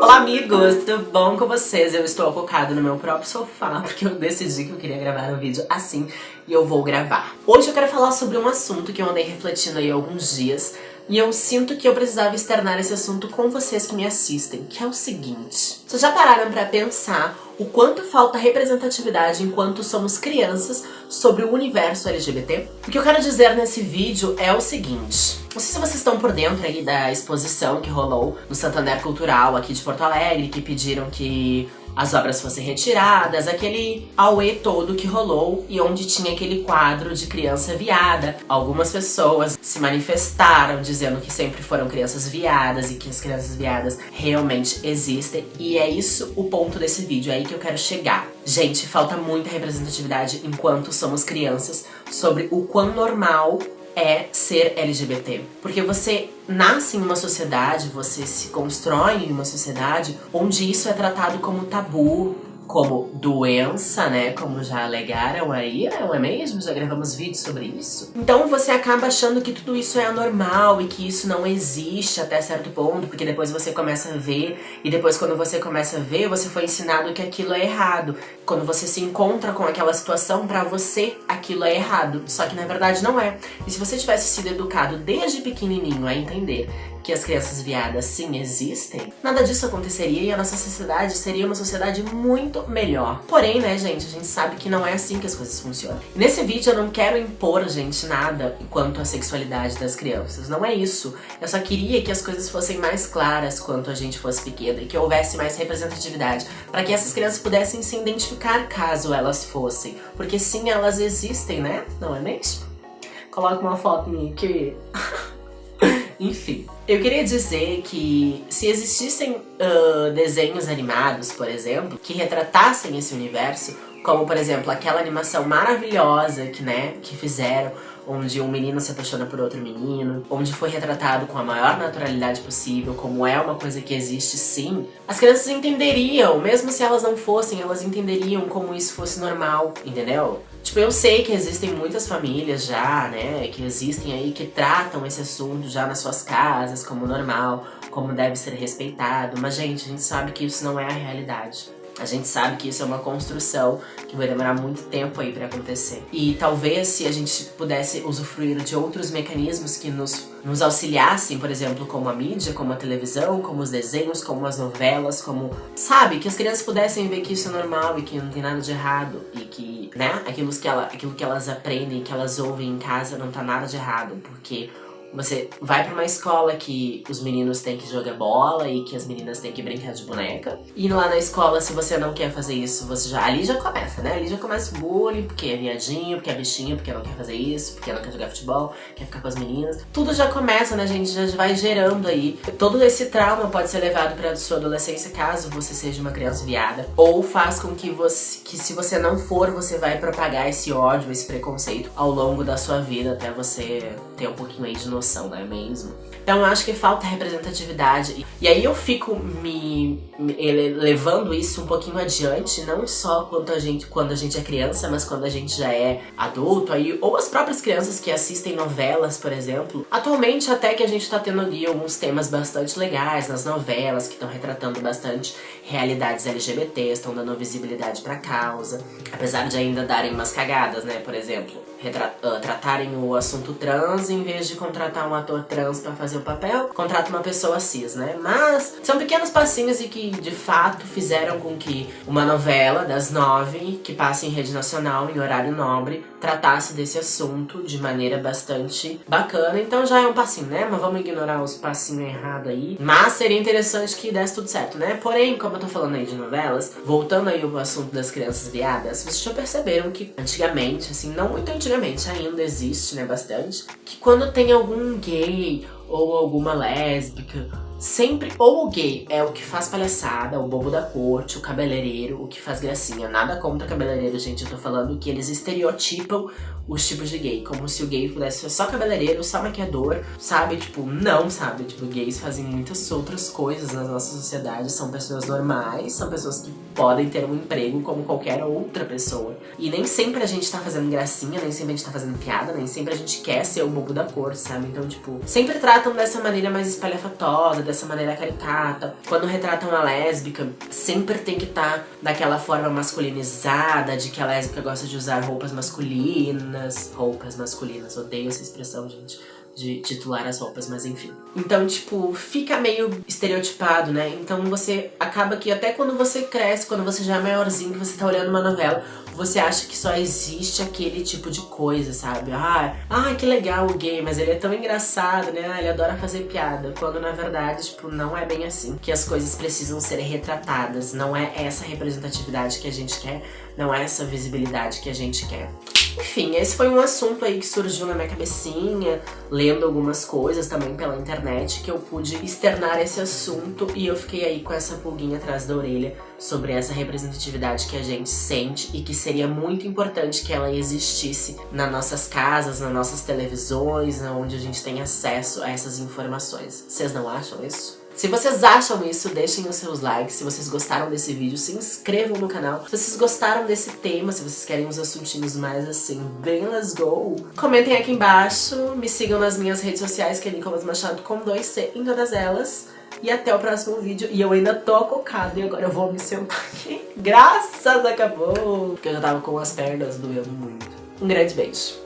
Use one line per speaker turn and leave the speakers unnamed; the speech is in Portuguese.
Olá amigos, tudo bom com vocês? Eu estou focado no meu próprio sofá porque eu decidi que eu queria gravar um vídeo assim e eu vou gravar. Hoje eu quero falar sobre um assunto que eu andei refletindo aí há alguns dias e eu sinto que eu precisava externar esse assunto com vocês que me assistem, que é o seguinte. Vocês já pararam pra pensar o quanto falta representatividade enquanto somos crianças sobre o universo LGBT? O que eu quero dizer nesse vídeo é o seguinte. Não sei se vocês estão por dentro aí da exposição que rolou no Santander Cultural aqui de Porto Alegre, que pediram que as obras fossem retiradas, aquele auê todo que rolou e onde tinha aquele quadro de criança viada. Algumas pessoas se manifestaram dizendo que sempre foram crianças viadas e que as crianças viadas realmente existem. E é isso o ponto desse vídeo, é aí que eu quero chegar. Gente, falta muita representatividade enquanto somos crianças sobre o quão normal é ser LGBT. Porque você nasce em uma sociedade, você se constrói em uma sociedade onde isso é tratado como tabu, como doença, né? Como já alegaram aí, não é mesmo? Já gravamos vídeos sobre isso. Então você acaba achando que tudo isso é anormal e que isso não existe até certo ponto, porque depois você começa a ver, e depois quando você começa a ver, você foi ensinado que aquilo é errado. Quando você se encontra com aquela situação, pra você aquilo é errado. Só que na verdade não é. E se você tivesse sido educado desde pequenininho a entender que as crianças viadas sim existem, nada disso aconteceria e a nossa sociedade seria uma sociedade muito melhor. Porém, né, gente, a gente sabe que não é assim que as coisas funcionam. E nesse vídeo eu não quero impor, gente, nada quanto à sexualidade das crianças. Não é isso. Eu só queria que as coisas fossem mais claras quanto a gente fosse pequena e que houvesse mais representatividade, para que essas crianças pudessem se identificar caso elas fossem. Porque sim, elas existem, né? Não é mesmo? Coloca uma foto minha aqui. Enfim, eu queria dizer que se existissem desenhos animados, por exemplo, que retratassem esse universo, como por exemplo aquela animação maravilhosa que fizeram, onde um menino se apaixona por outro menino, onde foi retratado com a maior naturalidade possível, como é uma coisa que existe sim, as crianças entenderiam, mesmo se elas não fossem, elas entenderiam como isso fosse normal, entendeu? Tipo, eu sei que existem muitas famílias já, né, que existem aí, que tratam esse assunto já nas suas casas como normal, como deve ser respeitado, mas gente, a gente sabe que isso não é a realidade. A gente sabe que isso é uma construção que vai demorar muito tempo aí pra acontecer. E talvez se a gente pudesse usufruir de outros mecanismos que nos auxiliassem, por exemplo, como a mídia, como a televisão, como os desenhos, como as novelas, como... Sabe? Que as crianças pudessem ver que isso é normal e que não tem nada de errado. E que, né? Aquilo que elas aprendem, que elas ouvem em casa não tá nada de errado. Porque você vai pra uma escola que os meninos têm que jogar bola e que as meninas têm que brincar de boneca. E lá na escola, se você não quer fazer isso, ali já começa, né? Ali já começa o bullying, porque é viadinho, porque é bichinho, porque não quer fazer isso, porque não quer jogar futebol, quer ficar com as meninas. Tudo já começa, né, gente? Já vai gerando aí. Todo esse trauma pode ser levado pra sua adolescência, caso você seja uma criança viada. Ou faz com que se você não for, você vai propagar esse ódio, esse preconceito ao longo da sua vida, até você ter um pouquinho aí de noção, não é mesmo? Então eu acho que falta representatividade. E aí eu fico levando isso um pouquinho adiante, não só quando a gente é criança, mas quando a gente já é adulto, aí, ou as próprias crianças que assistem novelas, por exemplo. Atualmente até que a gente tá tendo ali alguns temas bastante legais nas novelas, que estão retratando bastante realidades LGBT, estão dando visibilidade pra causa. Apesar de ainda darem umas cagadas, né? Por exemplo, tratarem o assunto trans, em vez de contratar um ator trans pra fazer o papel, contrata uma pessoa cis, né? Mas são pequenos passinhos e que, de fato, fizeram com que uma novela das 9, que passa em rede nacional, em horário nobre, tratasse desse assunto de maneira bastante bacana. Então já é um passinho, né? Mas vamos ignorar os passinhos errados aí. Mas seria interessante que desse tudo certo, né? Porém, como eu tô falando aí de novelas, voltando aí ao assunto das crianças viadas, vocês já perceberam que antigamente, assim, não muito antigamente, ainda existe, né, bastante, que quando tem algum gay ou alguma lésbica, sempre, ou o gay é o que faz palhaçada, o bobo da corte, o cabeleireiro, o que faz gracinha. Nada contra cabeleireiro, gente, eu tô falando que eles estereotipam os tipos de gay, como se o gay pudesse ser só cabeleireiro, só maquiador, sabe? Tipo, não, sabe? Tipo, gays fazem muitas outras coisas na nossa sociedade, são pessoas normais, são pessoas que podem ter um emprego como qualquer outra pessoa. E nem sempre a gente tá fazendo gracinha, nem sempre a gente tá fazendo piada, nem sempre a gente quer ser o bobo da cor, sabe? Então, tipo, sempre tratam dessa maneira mais espalhafatosa, dessa maneira caricata. Quando retratam a lésbica, sempre tem que estar daquela forma masculinizada, de que a lésbica gosta de usar roupas masculinas. Roupas masculinas, odeio essa expressão, gente, de titular as roupas, mas enfim. Então, tipo, fica meio estereotipado, né? Então você acaba que até quando você cresce, quando você já é maiorzinho, que você tá olhando uma novela, você acha que só existe aquele tipo de coisa, sabe? Que legal o gay, mas ele é tão engraçado, né? Ele adora fazer piada. Quando na verdade, tipo, não é bem assim. Que as coisas precisam ser retratadas. Não é essa representatividade que a gente quer, não é essa visibilidade que a gente quer. Enfim, esse foi um assunto aí que surgiu na minha cabecinha, lendo algumas coisas também pela internet, que eu pude externar esse assunto e eu fiquei aí com essa pulguinha atrás da orelha sobre essa representatividade que a gente sente e que seria muito importante que ela existisse nas nossas casas, nas nossas televisões, onde a gente tem acesso a essas informações. Vocês não acham isso? Se vocês acham isso, deixem os seus likes. Se vocês gostaram desse vídeo, se inscrevam no canal. Se vocês gostaram desse tema, se vocês querem uns assuntinhos mais assim, bem let's go, comentem aqui embaixo. Me sigam nas minhas redes sociais, que é Nicolas Machado com 2C em todas elas. E até o próximo vídeo. E eu ainda tô cocada e agora eu vou me sentar aqui. Graças, acabou! Porque eu já tava com as pernas doendo muito. Um grande beijo.